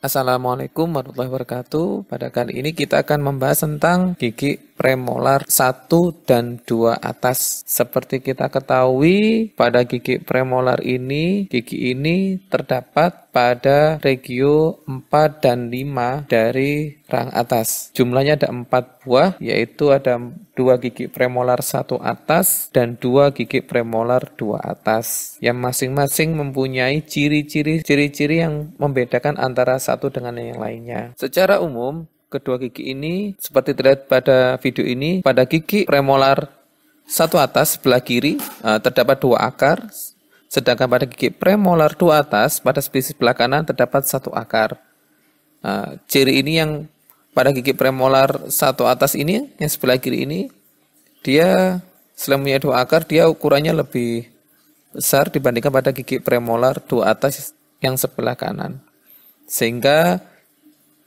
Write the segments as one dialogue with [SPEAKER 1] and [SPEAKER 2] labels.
[SPEAKER 1] Assalamualaikum warahmatullahi wabarakatuh. Pada kali ini kita akan membahas tentang gigi premolar 1 dan 2 atas. Seperti kita ketahui, pada gigi premolar ini, gigi ini terdapat pada regio 4 dan 5 dari rang atas. Jumlahnya ada 4 buah, yaitu ada 2 gigi premolar 1 atas dan 2 gigi premolar 2 atas, yang masing-masing mempunyai ciri-ciri yang membedakan antara satu dengan yang lainnya. Secara umum, kedua gigi ini seperti terlihat pada video ini, pada gigi premolar 1 atas sebelah kiri terdapat 2 akar, sedangkan pada gigi premolar 2 atas pada sisi sebelah kanan terdapat 1 akar. Ciri ini yang pada gigi premolar 1 atas ini, yang sebelah kiri ini, dia selain punya 2 akar, dia ukurannya lebih besar dibandingkan pada gigi premolar 2 atas yang sebelah kanan. Sehingga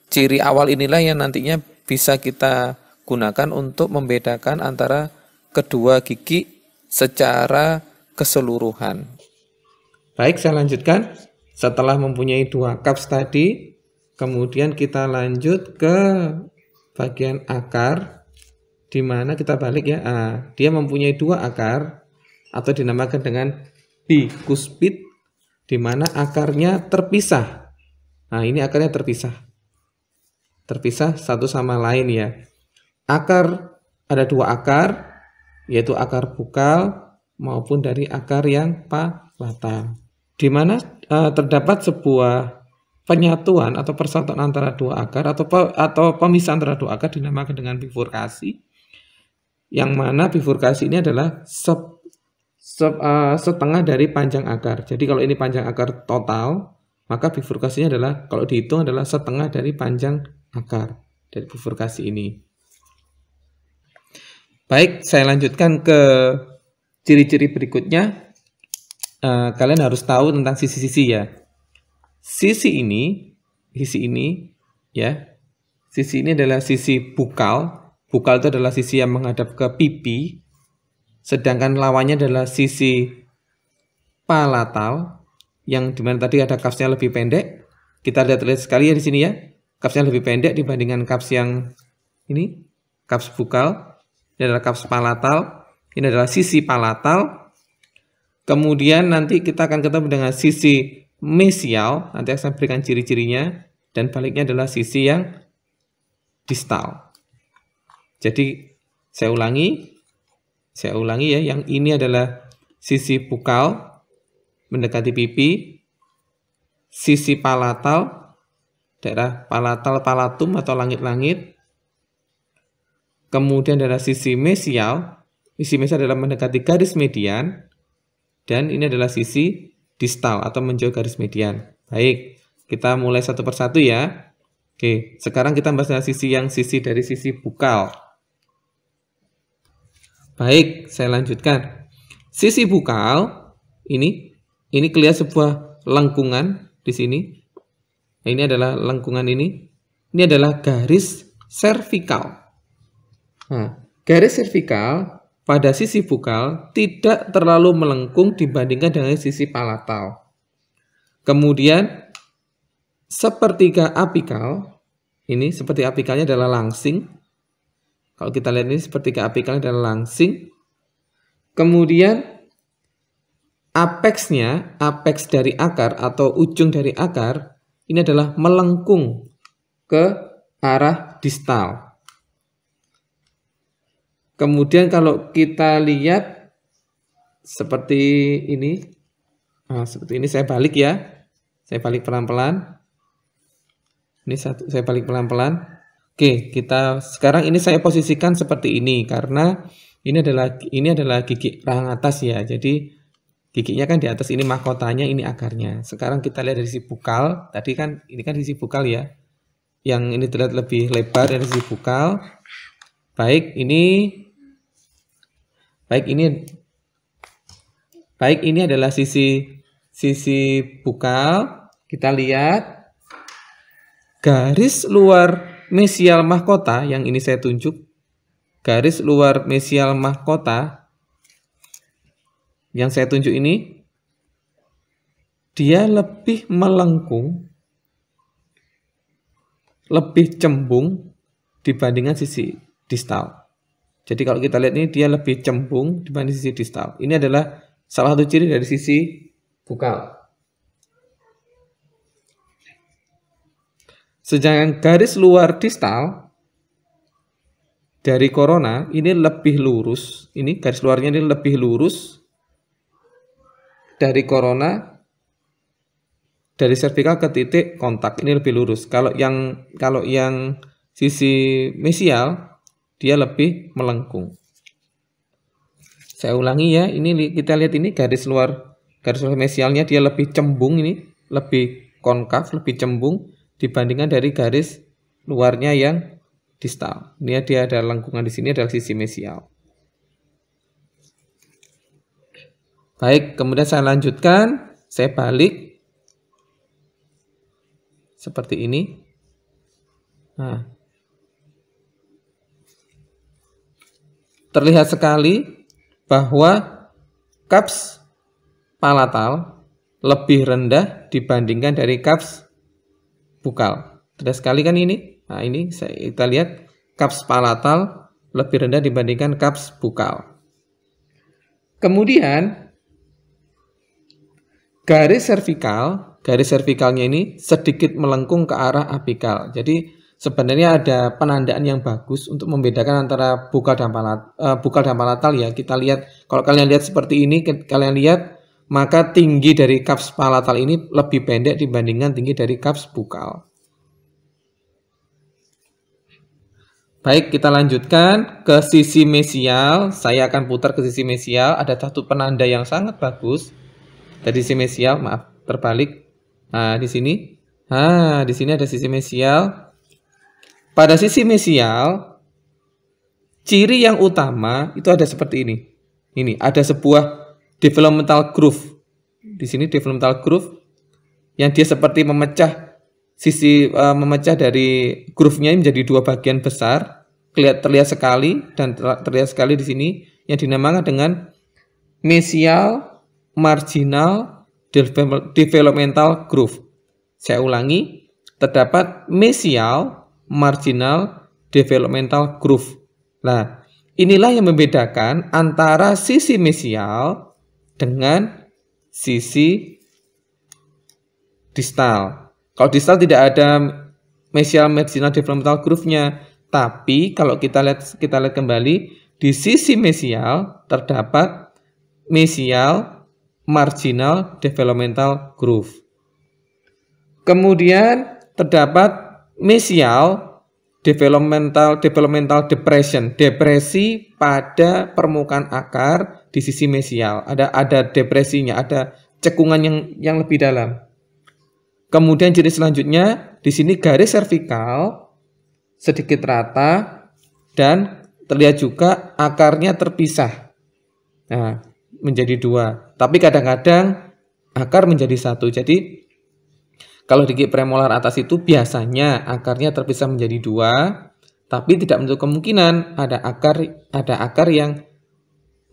[SPEAKER 1] ciri awal inilah yang nantinya bisa kita gunakan untuk membedakan antara kedua gigi secara keseluruhan. Baik, saya lanjutkan. Setelah mempunyai 2 cups tadi, kemudian kita lanjut ke bagian akar, di mana kita balik ya. Dia mempunyai 2 akar atau dinamakan dengan bikuspid, di mana akarnya terpisah. Ini akarnya terpisah satu sama lain ya. Ada 2 akar, yaitu akar bukal maupun dari akar yang palatal, di mana terdapat sebuah penyatuan atau persatuan antara 2 akar atau pemisahan antara 2 akar dinamakan dengan bifurkasi, yang mana bifurkasi ini adalah setengah dari panjang akar. Jadi kalau ini panjang akar total, maka bifurkasinya adalah, kalau dihitung, adalah setengah dari panjang akar dari bifurkasi ini. Baik, saya lanjutkan ke ciri-ciri berikutnya. Kalian harus tahu tentang sisi-sisi ya. Sisi ini ya. Sisi ini adalah sisi bukal. Bukal itu adalah sisi yang menghadap ke pipi. Sedangkan lawannya adalah sisi palatal, yang dimana tadi ada cupsnya lebih pendek. Kita lihat sekali ya di sini ya. Cupsnya lebih pendek dibandingkan cups yang ini, cups bukal. Ini adalah cups palatal. Ini adalah sisi palatal. Kemudian nanti kita akan ketemu dengan sisi mesial. Nanti saya berikan ciri-cirinya. Dan baliknya adalah sisi yang distal. Jadi saya ulangi ya. Yang ini adalah sisi bukal mendekati pipi, sisi palatal, daerah palatum atau langit-langit. Kemudian adalah sisi mesial. Sisi mesial adalah mendekati garis median. Dan ini adalah sisi distal atau menjauh garis median. Baik, kita mulai satu persatu ya. Oke, sekarang kita bahas sisi dari sisi bukal. Baik, saya lanjutkan. Sisi bukal ini kelihatan sebuah lengkungan di sini. Ini adalah lengkungan ini. Ini adalah garis servikal. Garis servikal pada sisi bukal tidak terlalu melengkung dibandingkan dengan sisi palatal. Kemudian sepertiga apikal, ini seperti apikalnya adalah langsing. Kalau kita lihat ini sepertiga apikalnya adalah langsing. Kemudian apex dari akar atau ujung dari akar ini adalah melengkung ke arah distal. Kemudian kalau kita lihat seperti ini, seperti ini, saya balik ya. Saya balik pelan-pelan. Saya balik pelan-pelan. Oke, sekarang ini saya posisikan seperti ini karena ini adalah gigi rang atas ya. Jadi giginya kan di atas, ini mahkotanya, ini akarnya. Sekarang kita lihat dari sisi bukal. Tadi kan ini kan sisi bukal ya. Yang ini terlihat lebih lebar dari sisi bukal. Baik, ini adalah sisi bukal. Kita lihat garis luar mesial mahkota yang ini saya tunjuk. Garis luar mesial mahkota yang saya tunjuk ini, dia lebih melengkung lebih cembung dibandingkan sisi distal. Jadi kalau kita lihat ini dia lebih cembung dibanding sisi distal. Ini adalah salah satu ciri dari sisi bukal. Sedangkan garis luar distal dari korona ini lebih lurus. Ini garis luarnya ini lebih lurus dari korona, dari servikal ke titik kontak ini lebih lurus. Kalau yang sisi mesial dia lebih melengkung. Saya ulangi ya, ini kita lihat ini garis luar mesialnya dia lebih cembung, ini lebih konkav, lebih cembung dibandingkan dari garis luarnya yang distal. Ini dia ada lengkungan di sini adalah sisi mesial. Baik, kemudian saya lanjutkan, saya balik seperti ini. Nah, terlihat sekali bahwa kaps palatal lebih rendah dibandingkan dari kaps bukal. Terlihat sekali kan ini? Nah, ini kita lihat kaps palatal lebih rendah dibandingkan kaps bukal. Kemudian garis servikalnya ini sedikit melengkung ke arah apikal. Jadi sebenarnya ada penandaan yang bagus untuk membedakan antara bukal dan palatal ya. Kita lihat, kalau kalian lihat seperti ini, kalian lihat maka tinggi dari kaps palatal ini lebih pendek dibandingkan tinggi dari kaps bukal. Baik, kita lanjutkan ke sisi mesial. Saya akan putar ke sisi mesial. Ada satu penanda yang sangat bagus. Dari sisi mesial, maaf, terbalik. Nah, di sini. Nah, di sini ada sisi mesial. Pada sisi mesial, ciri yang utama itu ada seperti ini. Ini ada sebuah developmental groove. Di sini developmental groove yang dia seperti memecah dari groove-nya menjadi dua bagian besar. Terlihat sekali dan terlihat sekali di sini yang dinamakan dengan mesial marginal developmental groove. Saya ulangi, terdapat mesial marginal developmental groove. Nah, inilah yang membedakan antara sisi mesial dengan sisi distal. Kalau distal tidak ada mesial marginal developmental groove-nya, tapi kalau kita lihat kembali di sisi mesial terdapat mesial marginal developmental groove. Kemudian terdapat mesial developmental depression, depresi pada permukaan akar di sisi mesial. Ada depresinya, ada cekungan yang lebih dalam. Kemudian ciri selanjutnya di sini garis servikal sedikit rata dan terlihat juga akarnya terpisah. Nah, menjadi dua. Tapi kadang-kadang akar menjadi satu. Jadi kalau di gigi premolar atas itu biasanya akarnya terpisah menjadi dua, tapi tidak menutup kemungkinan ada akar yang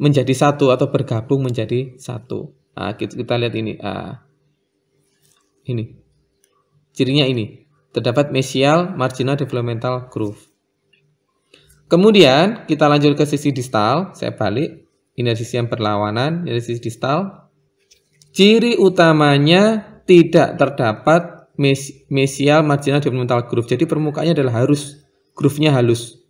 [SPEAKER 1] menjadi satu atau bergabung menjadi satu. Nah, kita lihat ini. Ini. Cirinya ini. Terdapat mesial marginal developmental groove. Kemudian kita lanjut ke sisi distal. Saya balik. Ini sisi yang berlawanan. Ini sisi distal. Ciri utamanya tidak terdapat mesial marginal developmental groove. Jadi permukaannya adalah groove-nya halus.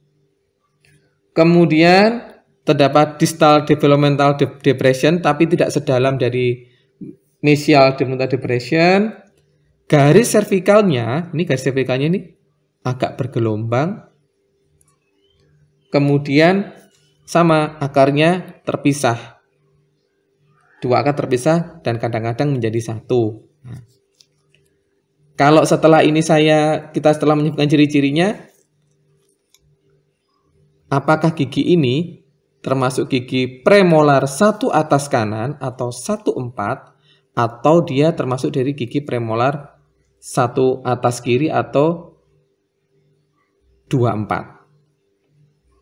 [SPEAKER 1] Kemudian terdapat distal developmental depression, tapi tidak sedalam dari mesial developmental depression. Garis servikalnya ini agak bergelombang. Kemudian sama akarnya terpisah. Dua akar terpisah dan kadang-kadang menjadi satu. Nah, kalau setelah ini kita setelah menyebutkan ciri-cirinya, apakah gigi ini termasuk gigi premolar satu atas kanan atau 1/4, atau dia termasuk dari gigi premolar satu atas kiri atau 2/4.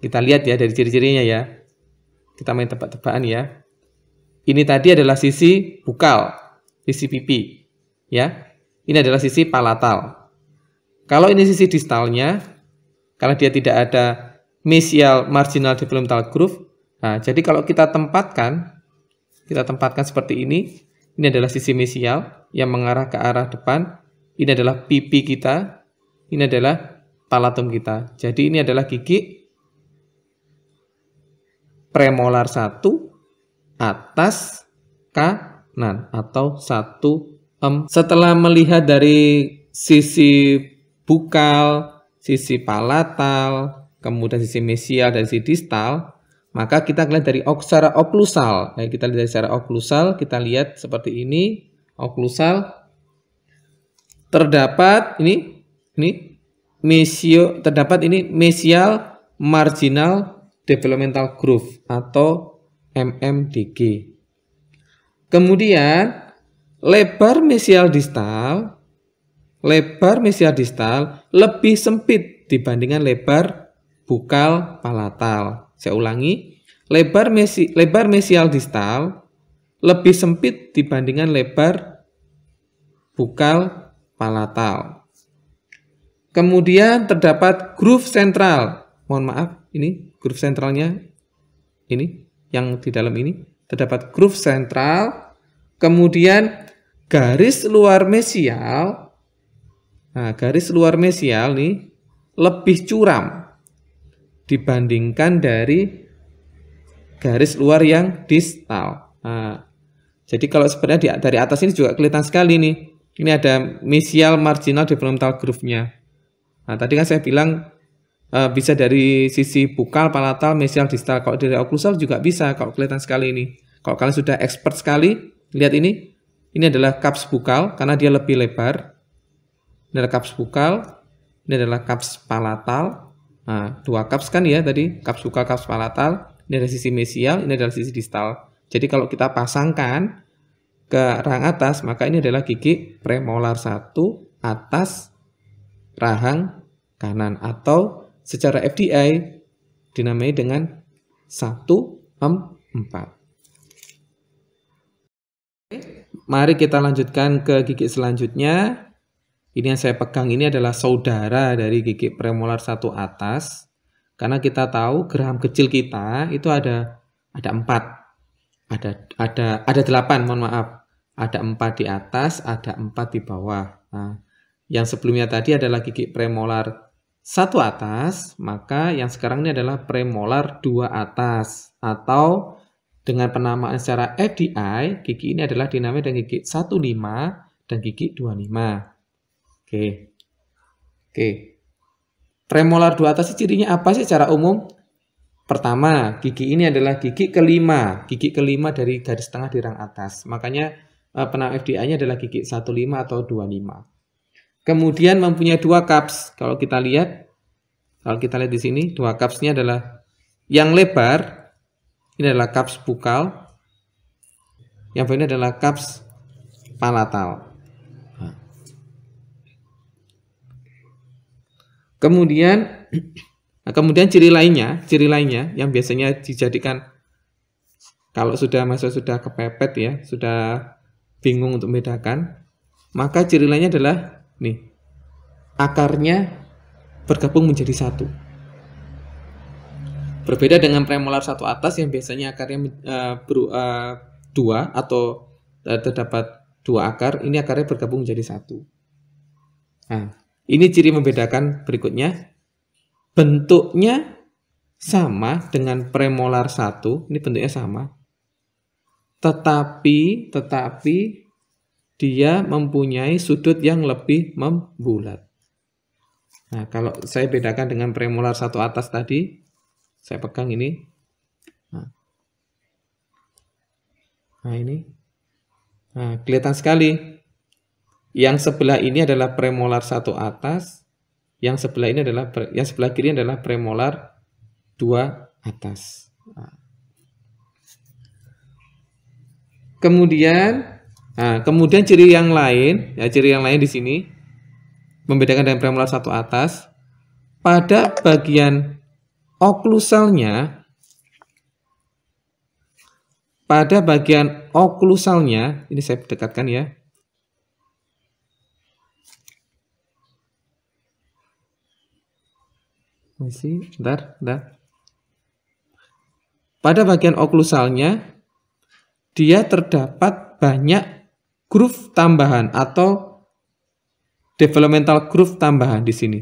[SPEAKER 1] Kita lihat ya dari ciri-cirinya ya. Kita main tebak-tebakan ya. Ini tadi adalah sisi bukal, sisi pipi, ya. Ini adalah sisi palatal. Kalau ini sisi distalnya, karena dia tidak ada mesial marginal developmental groove. Nah, jadi kalau kita tempatkan seperti ini adalah sisi mesial yang mengarah ke arah depan, ini adalah pipi kita, ini adalah palatum kita. Jadi ini adalah gigi premolar 1 atas kanan atau 1 Setelah melihat dari sisi bukal, sisi palatal, kemudian sisi mesial dan sisi distal, maka kita lihat dari secara oklusal. Nah, kita lihat dari secara oklusal, kita lihat seperti ini, oklusal terdapat mesial marginal developmental groove atau MMDG. Kemudian lebar mesial distal lebih sempit dibandingkan lebar bukal palatal. Saya ulangi, lebar mesial distal lebih sempit dibandingkan lebar bukal palatal. Kemudian terdapat groove sentral. Mohon maaf, ini groove sentralnya, ini yang di dalam ini terdapat groove sentral. Kemudian garis luar mesial. Nah, garis luar mesial nih lebih curam dibandingkan dari garis luar yang distal. Nah, jadi kalau sebenarnya dari atas ini juga kelihatan sekali nih. Ini ada mesial marginal developmental groove-nya. Nah, tadi kan saya bilang bisa dari sisi bukal, palatal, mesial, distal. Kalau dari oklusal juga bisa, kalau kelihatan sekali ini. Kalau kalian sudah expert sekali, lihat ini. Ini adalah cups bukal, karena dia lebih lebar. Ini adalah cups bukal, ini adalah cups palatal. Nah, 2 cups kan ya tadi, cups bukal, cups palatal. Ini adalah sisi mesial, ini adalah sisi distal. Jadi kalau kita pasangkan ke rahang atas, maka ini adalah gigi premolar 1 atas rahang kanan, atau secara FDI dinamai dengan 1/4. Mari kita lanjutkan ke gigi selanjutnya. Ini yang saya pegang ini adalah saudara dari gigi premolar 1 atas. Karena kita tahu geraham kecil kita itu ada 4. Ada 8, mohon maaf. Ada 4 di atas, ada 4 di bawah. Nah, yang sebelumnya tadi adalah gigi premolar 1 atas, maka yang sekarang ini adalah premolar 2 atas. Atau dengan penamaan secara FDI, gigi ini adalah dinamai dengan gigi 15 dan gigi 25. Oke. Premolar 2 atas cirinya apa sih secara umum? Pertama, gigi ini adalah gigi kelima dari garis tengah di rang atas. Makanya penamaan FDI-nya adalah gigi 15 atau 25. Kemudian mempunyai 2 cups. Kalau kita lihat di sini, 2 cups-nya adalah yang lebar, ini adalah cups bukal, yang ini adalah cups palatal. Kemudian ciri lainnya yang biasanya dijadikan kalau sudah kepepet ya, sudah bingung untuk membedakan, maka ciri lainnya adalah nih, akarnya bergabung menjadi 1. Berbeda dengan premolar 1 atas yang biasanya akarnya 2 atau terdapat 2 akar, ini akarnya bergabung menjadi 1. Nah, ini ciri membedakan berikutnya. Bentuknya sama dengan premolar 1, ini bentuknya sama. Tetapi dia mempunyai sudut yang lebih membulat. Nah, kalau saya bedakan dengan premolar 1 atas tadi, saya pegang ini. Nah, ini. Nah, kelihatan sekali. Yang sebelah ini adalah premolar 1 atas, yang sebelah kiri adalah premolar 2 atas. Nah. Kemudian ciri yang lain di sini membedakan dengan premolar 1 atas, pada bagian oklusalnya, ini saya dekatkan ya. Bentar. Pada bagian oklusalnya, dia terdapat banyak groove tambahan atau developmental groove tambahan di sini.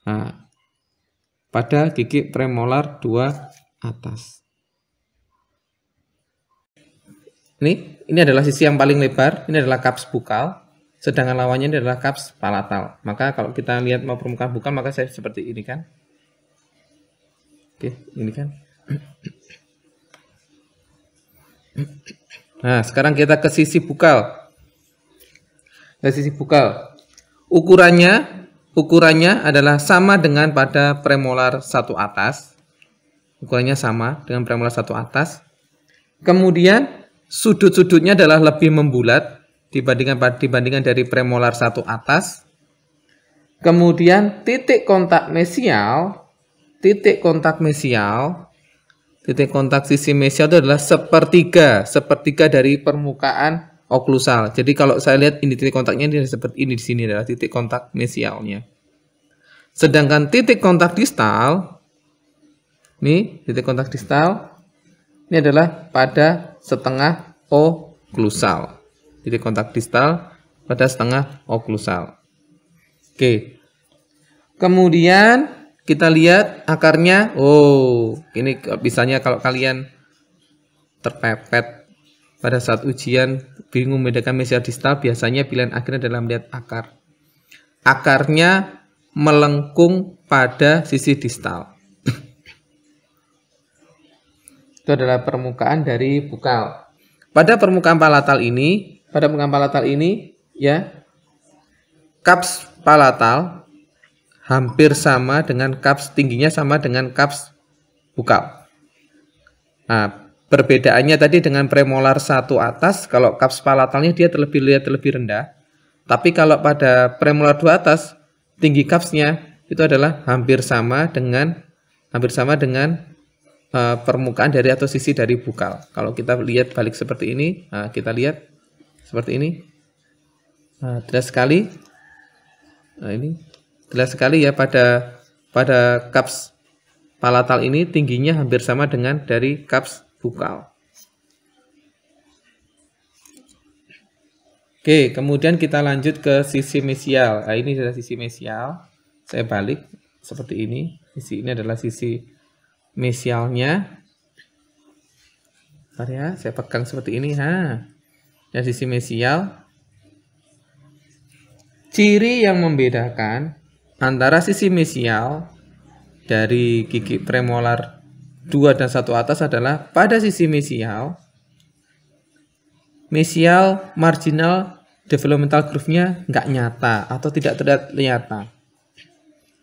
[SPEAKER 1] Nah, pada gigi premolar 2 atas. Ini adalah sisi yang paling lebar, ini adalah cups bukal, sedangkan lawannya ini adalah cups palatal. Maka kalau kita lihat mau permukaan bukal, maka saya seperti ini kan. Oke, ini kan. Nah, sekarang kita ke sisi bukal. Ukurannya adalah sama dengan pada premolar 1 atas. Ukurannya sama dengan premolar 1 atas. Kemudian sudut-sudutnya adalah lebih membulat dibandingkan dari premolar 1 atas. Kemudian titik kontak sisi mesial itu adalah sepertiga dari permukaan oklusal. Jadi kalau saya lihat ini titik kontaknya ini seperti ini, di sini adalah titik kontak mesialnya. Sedangkan titik kontak distal, ini adalah pada setengah oklusal. Titik kontak distal pada setengah oklusal. Oke. Kemudian kita lihat akarnya. Ini misalnya kalau kalian terpepet pada saat ujian bingung membedakan mesial distal, biasanya pilihan akhirnya adalah melihat akar. Akarnya melengkung pada sisi distal. Itu adalah permukaan dari bukal. Pada permukaan palatal ini ya, cups palatal hampir sama dengan cups, tingginya sama dengan cups bukal. Nah, perbedaannya tadi dengan premolar 1 atas, kalau cups palatalnya dia lebih rendah. Tapi kalau pada premolar 2 atas, tinggi cupsnya itu adalah hampir sama dengan permukaan dari atau sisi dari bukal. Kalau kita lihat balik seperti ini, kita lihat seperti ini. Jelas sekali. Ini jelas sekali ya, pada cups palatal ini tingginya hampir sama dengan dari cups bukal. Oke, kemudian kita lanjut ke sisi mesial. Nah, ini adalah sisi mesial. Saya balik seperti ini. Ini adalah sisi mesialnya. Bentar ya, saya pegang seperti ini. Ya, sisi mesial. Ciri yang membedakan antara sisi mesial dari gigi premolar 2 dan 1 atas adalah pada sisi mesial marginal developmental groove-nya nggak nyata atau tidak terlihat nyata.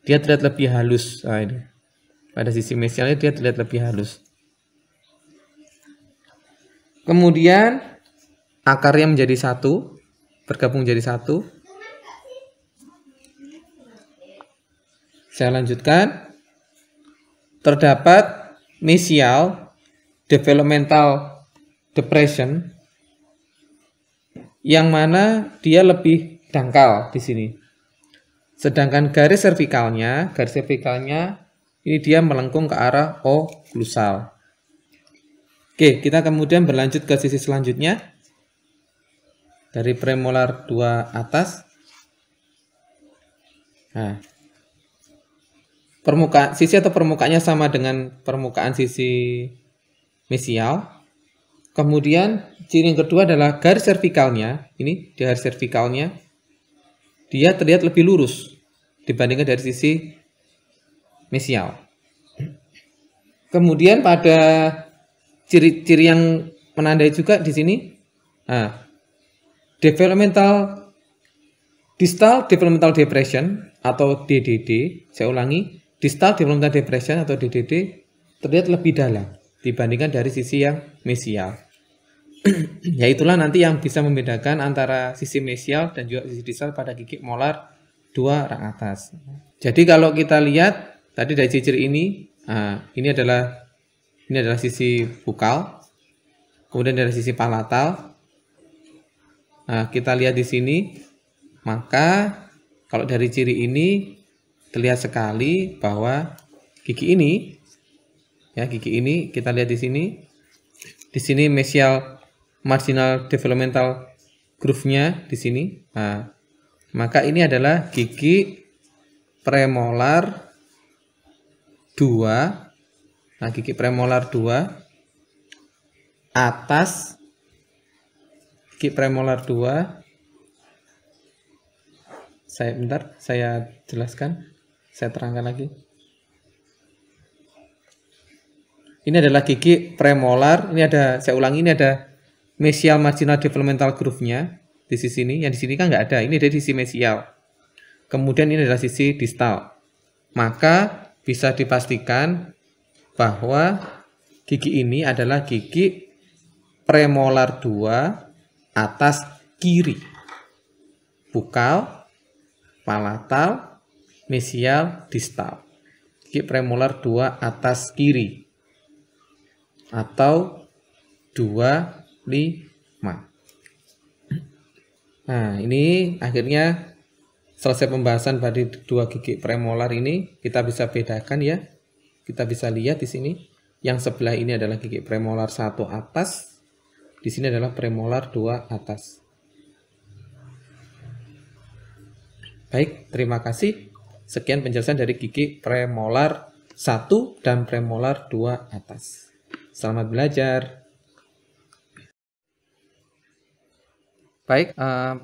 [SPEAKER 1] Dia terlihat lebih halus. Ini. Pada sisi mesialnya dia terlihat lebih halus. Kemudian akarnya menjadi satu, bergabung menjadi satu. Saya lanjutkan. Terdapat mesial developmental depression yang mana dia lebih dangkal di sini. Sedangkan garis servikalnya ini dia melengkung ke arah oklusal. Oke, kita kemudian berlanjut ke sisi selanjutnya. Dari premolar 2 atas. Nah, permukaannya sama dengan permukaan sisi mesial. Kemudian ciri yang kedua adalah garis servikalnya. Ini di garis servikalnya dia terlihat lebih lurus dibandingkan dari sisi mesial. Kemudian pada ciri-ciri yang menandai juga di sini, distal developmental depression atau DDD. Saya ulangi. Distal developmental depression atau DDD terlihat lebih dalam dibandingkan dari sisi yang mesial. Ya, itulah nanti yang bisa membedakan antara sisi mesial dan juga sisi distal pada gigi molar 2 rang atas. Jadi kalau kita lihat tadi dari ciri ini, ini adalah sisi bukal, kemudian dari sisi palatal. Kita lihat di sini, maka kalau dari ciri ini terlihat sekali bahwa gigi ini, ya gigi ini kita lihat di sini. Di sini mesial marginal developmental groove-nya di sini. Nah, maka ini adalah gigi premolar 2. Nah, gigi premolar 2 atas gigi premolar 2. Saya jelaskan, saya terangkan lagi. Ini adalah gigi premolar. Ini ada, saya ulangi, ini ada mesial marginal developmental groove-nya di sisi ini. Yang di sini kan nggak ada. Ini dari sisi mesial. Kemudian ini adalah sisi distal. Maka bisa dipastikan bahwa gigi ini adalah gigi premolar 2 atas kiri. Bukal, palatal, mesial, distal. Gigi premolar 2 atas kiri. Atau 25. Nah, ini akhirnya selesai pembahasan pada 2 gigi premolar ini. Kita bisa bedakan ya. Kita bisa lihat di sini. Yang sebelah ini adalah gigi premolar 1 atas. Di sini adalah premolar 2 atas. Baik, terima kasih. Sekian penjelasan dari gigi premolar 1 dan premolar 2 atas. Selamat belajar. Baik,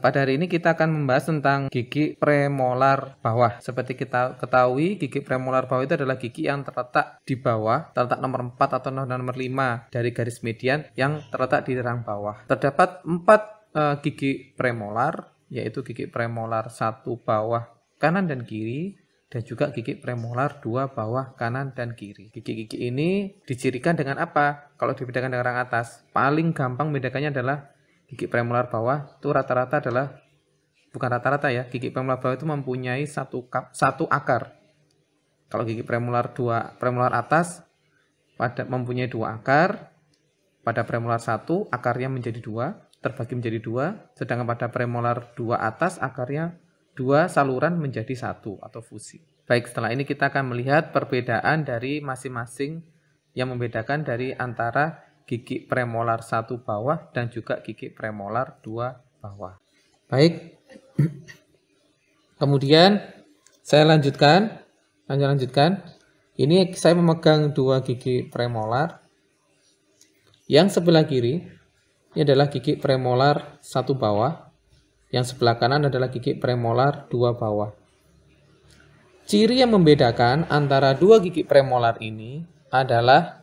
[SPEAKER 1] pada hari ini kita akan membahas tentang gigi premolar bawah. Seperti kita ketahui, gigi premolar bawah itu adalah gigi yang terletak di bawah, terletak nomor 4 atau nomor 5 dari garis median yang terletak di rang bawah. Terdapat 4 gigi premolar, yaitu gigi premolar 1 bawah kanan dan kiri, dan juga gigi premolar 2 bawah kanan dan kiri. Gigi-gigi ini dicirikan dengan apa? Kalau dibedakan dengan rang atas, paling gampang membedakannya adalah gigi premolar bawah itu rata-rata adalah, bukan rata-rata ya, gigi premolar bawah itu mempunyai satu akar. Kalau gigi premolar atas mempunyai 2 akar. Pada premolar 1 akarnya menjadi 2, terbagi menjadi 2, sedangkan pada premolar 2 atas akarnya 2 saluran menjadi 1 atau fusi. Baik, setelah ini kita akan melihat perbedaan dari masing-masing yang membedakan dari antara gigi premolar 1 bawah dan juga gigi premolar 2 bawah. Baik. Kemudian saya lanjutkan. Ini saya memegang 2 gigi premolar. Yang sebelah kiri ini adalah gigi premolar 1 bawah. Yang sebelah kanan adalah gigi premolar 2 bawah. Ciri yang membedakan antara 2 gigi premolar ini adalah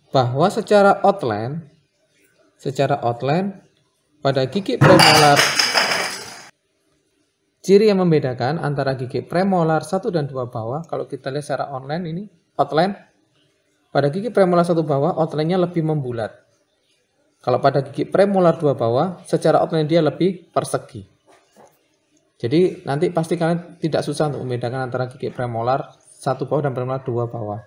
[SPEAKER 1] bahwa secara outline pada gigi premolar, ciri yang membedakan antara gigi premolar 1 dan 2 bawah, kalau kita lihat secara outline, pada gigi premolar 1 bawah outline-nya lebih membulat. Kalau pada gigi premolar 2 bawah, secara outline dia lebih persegi. Jadi nanti pasti kalian tidak susah untuk membedakan antara gigi premolar 1 bawah dan premolar 2 bawah.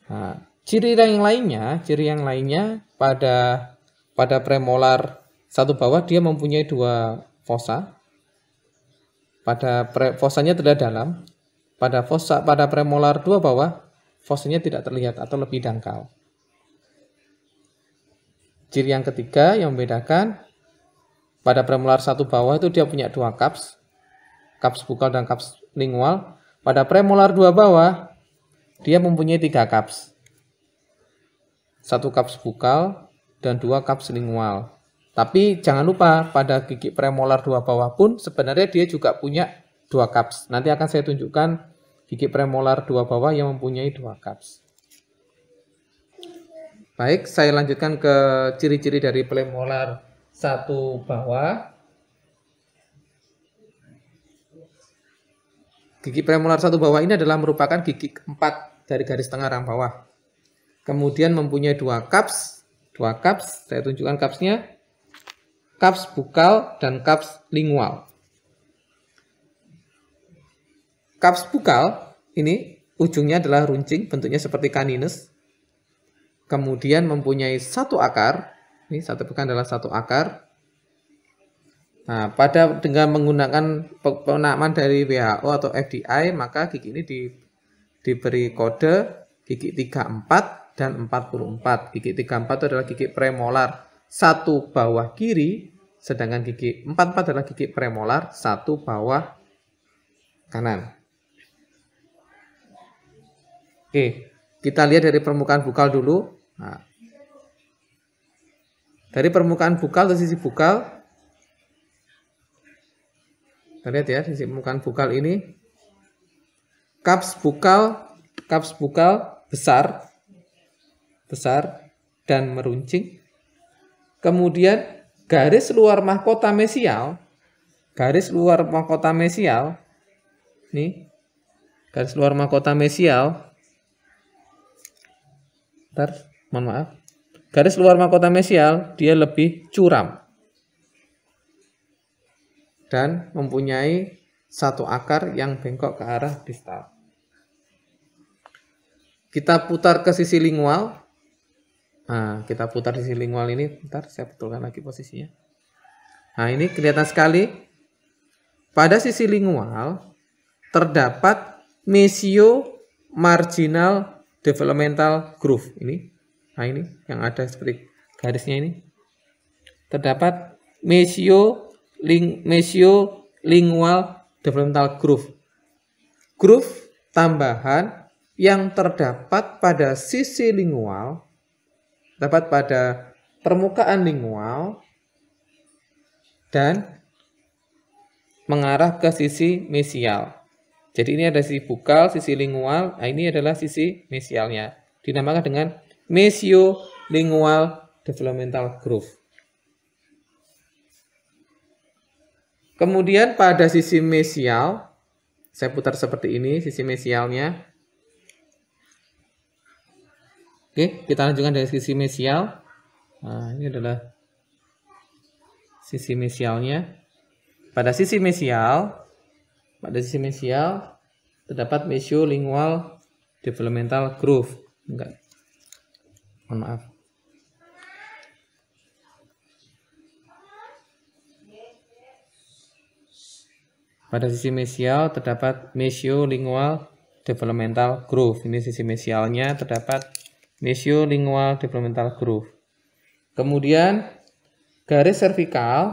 [SPEAKER 1] Nah, ciri yang lainnya pada premolar 1 bawah dia mempunyai 2 fossa. Pada fossanya terlihat dalam. Pada premolar 2 bawah, fossanya tidak terlihat atau lebih dangkal. Ciri yang ketiga yang membedakan, pada premolar 1 bawah itu dia punya 2 cups bukal dan cups lingual. Pada premolar 2 bawah, dia mempunyai 3 cups. 1 cups bukal dan 2 cups lingual. Tapi jangan lupa, pada gigi premolar 2 bawah pun sebenarnya dia juga punya 2 cups. Nanti akan saya tunjukkan gigi premolar 2 bawah yang mempunyai 2 cups. Baik, saya lanjutkan ke ciri-ciri dari premolar 1 bawah. Gigi premolar 1 bawah ini adalah merupakan gigi keempat dari garis tengah rang bawah. Kemudian mempunyai 2 cups. Saya tunjukkan cupsnya. Cups bukal dan cups lingual. Cups bukal ini ujungnya adalah runcing, bentuknya seperti caninus. Kemudian mempunyai 1 akar. Ini satu pekan adalah 1 akar. Nah, dengan menggunakan penamaan dari WHO atau FDI, maka gigi ini diberi kode gigi 34 dan 44. Gigi 34 itu adalah gigi premolar satu bawah kiri, sedangkan gigi 44 adalah gigi premolar satu bawah kanan. Oke, kita lihat dari permukaan bukal dulu. Nah, dari permukaan bukal atau sisi bukal, kita lihat ya, sisi permukaan bukal ini, cups bukal besar dan meruncing. Kemudian garis luar mahkota mesial, nih, garis luar mahkota mesial. Garis luar mahkota mesial dia lebih curam dan mempunyai satu akar yang bengkok ke arah distal. Kita putar ke sisi lingual. Nah, kita putar sisi lingual ini. Bentar, saya betulkan lagi posisinya. Nah, ini kelihatan sekali. Pada sisi lingual terdapat mesio marginal developmental groove ini. Nah, ini yang ada seperti garisnya ini. Terdapat mesio lingual developmental groove. Groove tambahan yang terdapat pada sisi lingual, dapat pada permukaan lingual dan mengarah ke sisi mesial. Jadi ini ada sisi bukal, sisi lingual, nah ini adalah sisi mesialnya. Dinamakan dengan mesio-lingual developmental groove. Kemudian pada sisi mesial, saya putar seperti ini sisi mesialnya. Oke, kita lanjutkan dari sisi mesial. Nah, ini adalah sisi mesialnya. Pada sisi mesial terdapat mesio-lingual developmental groove. Enggak. Mohon maaf. Pada sisi mesial terdapat mesio-lingual developmental groove. Ini sisi mesialnya terdapat mesio-lingual developmental groove. Kemudian garis servikalnya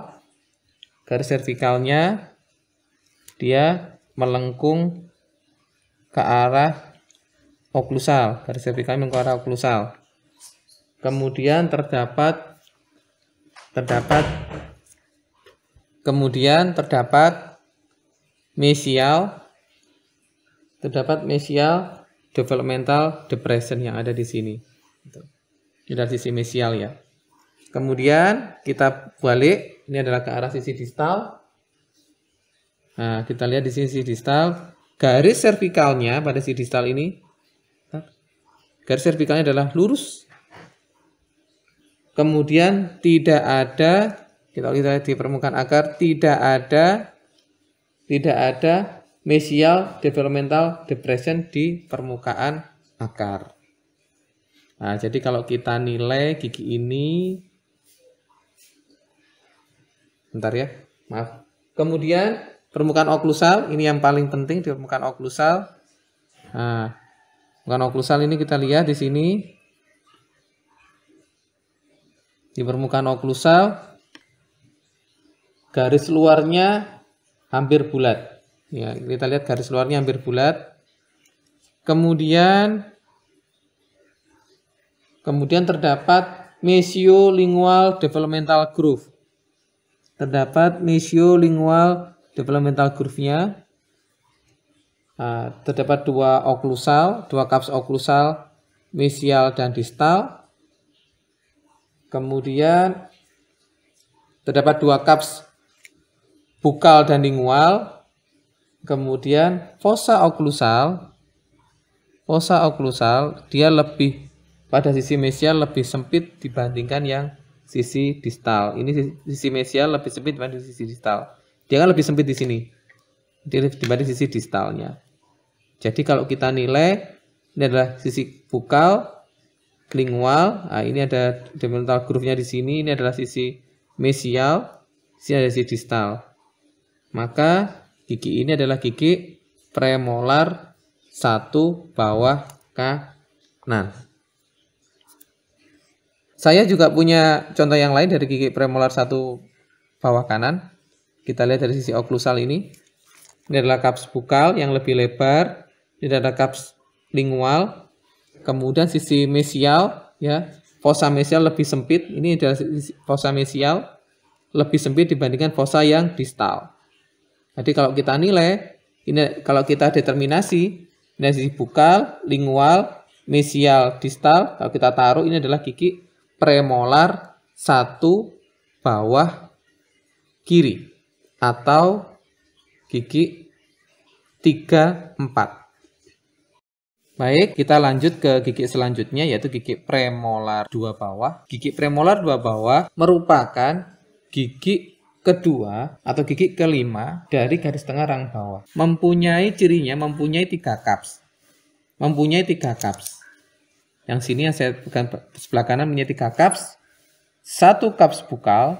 [SPEAKER 1] dia melengkung ke arah oklusal. Garis servikal melengkung ke arah oklusal. Kemudian terdapat mesial developmental depression yang ada di sini. Ini dari sisi mesial ya. Kemudian kita balik, ini adalah ke arah sisi distal. Nah, kita lihat di sisi distal, garis servikalnya pada sisi distal ini, garis servikalnya adalah lurus. Kemudian tidak ada, kita lihat di permukaan akar, tidak ada mesial developmental depression di permukaan akar. Nah, jadi kalau kita nilai gigi ini, bentar ya, maaf. Kemudian permukaan oklusal, ini yang paling penting di permukaan oklusal. Nah, permukaan oklusal ini kita lihat di sini. Di permukaan oklusal, garis luarnya hampir bulat. Ya, kita lihat garis luarnya hampir bulat. Kemudian terdapat mesio-lingual developmental groove. Terdapat mesio-lingual developmental groove-nya. Terdapat dua cups oklusal, mesial dan distal. Kemudian terdapat dua cups bukal dan lingual. Kemudian fossa oklusal dia lebih pada sisi mesial lebih sempit dibandingkan yang sisi distal. Ini sisi mesial lebih sempit dibanding sisi distal. Dia kan lebih sempit di sini dibanding sisi distalnya. Jadi kalau kita nilai, ini adalah sisi bukal, lingual. Nah, ini ada developmental groove-nya di sini. Ini adalah sisi mesial. Sini ada sisi distal. Maka gigi ini adalah gigi premolar 1 bawah kanan. Saya juga punya contoh yang lain dari gigi premolar 1 bawah kanan. Kita lihat dari sisi oklusal ini. Ini adalah cups bukal yang lebih lebar. Ini adalah cups lingual. Kemudian sisi mesial, ya, fossa mesial lebih sempit. Ini adalah fossa mesial lebih sempit dibandingkan fossa yang distal. Jadi kalau kita nilai, ini kalau kita determinasi, ini sisi bukal, lingual, mesial, distal. Kalau kita taruh, ini adalah gigi premolar 1 bawah kiri atau gigi 3, 4. Baik, kita lanjut ke gigi selanjutnya yaitu gigi premolar 2 bawah. Gigi premolar 2 bawah merupakan gigi kedua atau gigi kelima dari garis tengah rang bawah. Mempunyai cirinya, mempunyai 3 cups. Mempunyai 3 cups. Yang sini yang saya pegang sebelah kanan punya 3 cups. 1 cups bukal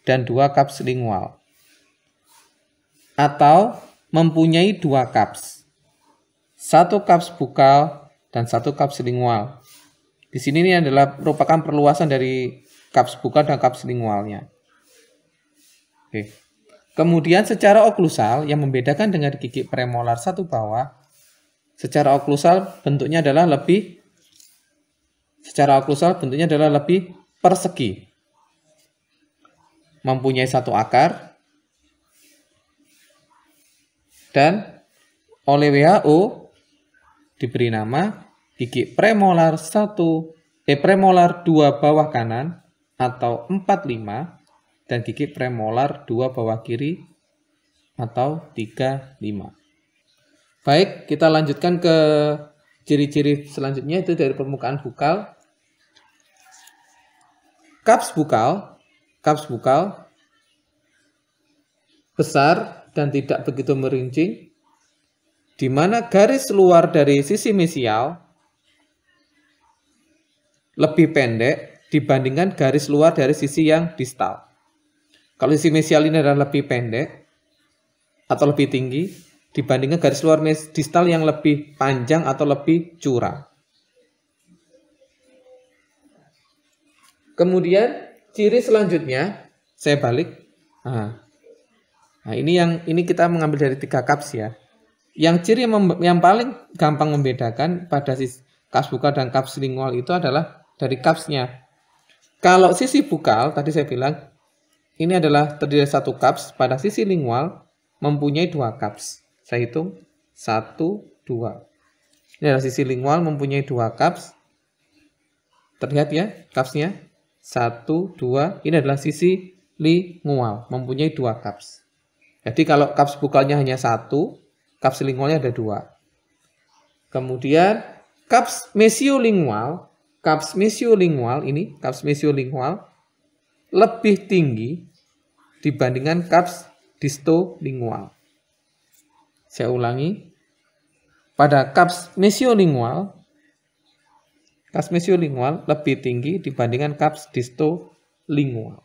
[SPEAKER 1] dan 2 cups lingual. Atau mempunyai 2 cups. 1 cups bukal dan 1 cups lingual. Di sini ini adalah merupakan perluasan dari cups bukal dan cups lingualnya. Oke. Kemudian secara oklusal yang membedakan dengan gigi premolar 1 bawah, secara oklusal bentuknya adalah lebih persegi. Mempunyai 1 akar. Dan oleh WHO diberi nama gigi premolar 2 bawah kanan atau 45 dan gigi premolar 2 bawah kiri atau 35. Baik, kita lanjutkan ke ciri-ciri selanjutnya itu dari permukaan bukal. Cups bukal besar dan tidak begitu merincing, di mana garis luar dari sisi mesial lebih pendek dibandingkan garis luar dari sisi yang distal. Kalau sisi mesial ini adalah lebih pendek atau lebih tinggi dibandingkan garis luar distal yang lebih panjang atau lebih curam. Kemudian ciri selanjutnya saya balik. Nah, ini kita mengambil dari 3 cups ya. Yang ciri yang paling gampang membedakan pada cups bukal dan cups lingual itu adalah dari cupsnya. Kalau sisi bukal, tadi saya bilang, ini adalah terdiri dari 1 cups. Pada sisi lingual mempunyai 2 cups. Saya hitung 1, 2. Ini adalah sisi lingual mempunyai 2 cups. Terlihat ya cupsnya. 1, 2. Ini adalah sisi lingual mempunyai 2 cups. Jadi kalau cups bukalnya hanya 1, cups lingualnya ada 2. Kemudian cups mesiolingual lebih tinggi dibandingkan cups distolingual. Saya ulangi. Pada cups mesiolingual lebih tinggi dibandingkan cups distolingual.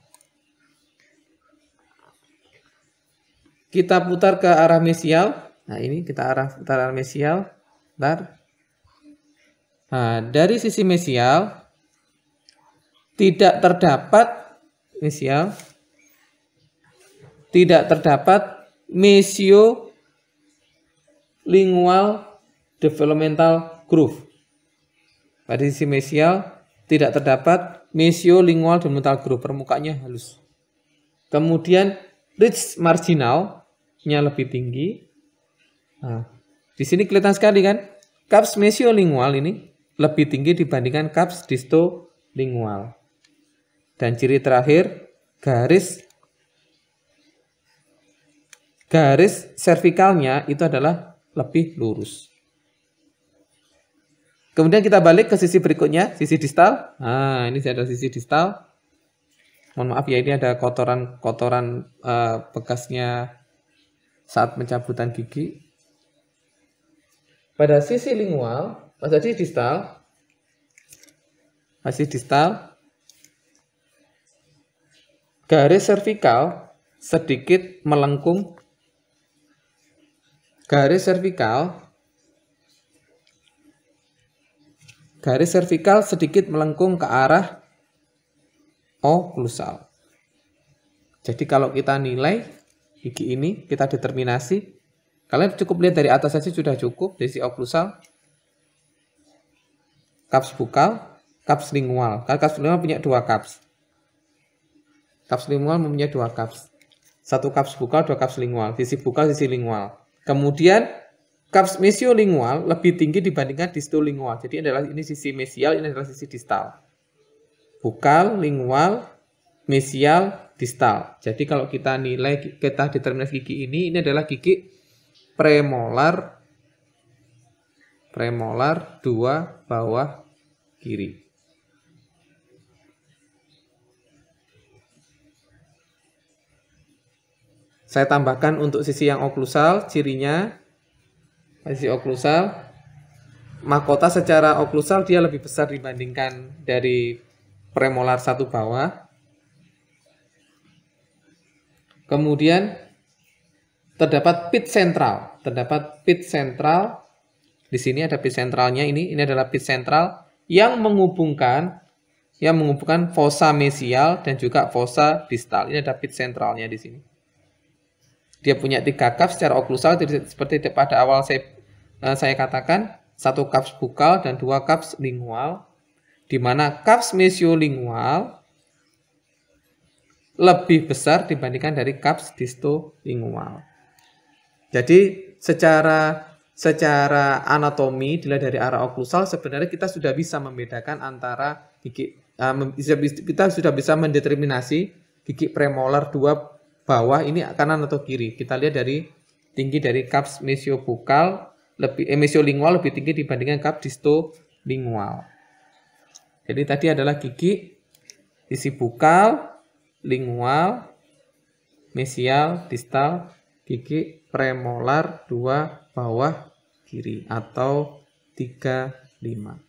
[SPEAKER 1] Kita putar ke arah mesial. Nah, ini kita putar arah mesial. Bentar. Nah, dari sisi mesial tidak terdapat mesiolingual developmental groove. Pada sisi mesial tidak terdapat mesiolingual developmental groove, permukaannya halus. Kemudian ridge marginalnya lebih tinggi. Nah, di sini kelihatan sekali kan, cups mesiolingual ini lebih tinggi dibandingkan cups distolingual. Dan ciri terakhir, garis servikalnya itu adalah lebih lurus. Kemudian kita balik ke sisi berikutnya, sisi distal. Nah, ini ada sisi distal. Mohon maaf ya, ini ada kotoran bekasnya saat pencabutan gigi. Pada sisi lingual, pada sisi distal, garis servikal sedikit melengkung, garis vertikal sedikit melengkung ke arah oklusal. Jadi kalau kita nilai gigi ini, kita determinasi, kalian cukup lihat dari atas saja sudah cukup, dari si oklusal, kaps bukal, kaps lingual. Karena kaps lingual punya 2 kaps. Kaps lingual mempunyai 2 kaps. 1 kaps bukal, 2 kaps lingual. Sisi bukal, sisi lingual. Kemudian kaps mesiolingual lebih tinggi dibandingkan distolingual. Jadi ini sisi mesial, ini adalah sisi distal. Bukal, lingual, mesial, distal. Jadi kalau kita nilai, kita determinasi gigi ini adalah gigi premolar 2 bawah kiri. Saya tambahkan untuk sisi yang oklusal, cirinya sisi oklusal, mahkota secara oklusal dia lebih besar dibandingkan dari premolar 1 bawah. Kemudian terdapat pit sentral. Di sini ada pit sentralnya, ini adalah pit sentral yang menghubungkan fossa mesial dan juga fossa distal. Ini ada pit sentralnya di sini. Dia punya 3 kaps secara oklusal, seperti pada awal saya katakan, 1 kaps bukal dan 2 kaps lingual, di mana kaps mesiolingual lebih besar dibandingkan dari kaps distolingual. Jadi secara anatomi dilihat dari arah oklusal, sebenarnya kita sudah bisa membedakan antara gigi, kita sudah bisa mendeterminasi gigi premolar 2 bawah ini kanan atau kiri. Kita lihat dari tinggi dari kaps mesiobukal mesiolingual lebih tinggi dibandingkan kaps distolingual. Jadi tadi adalah gigi sisi bukal, lingual, mesial, distal, gigi premolar 2 bawah kiri atau 35.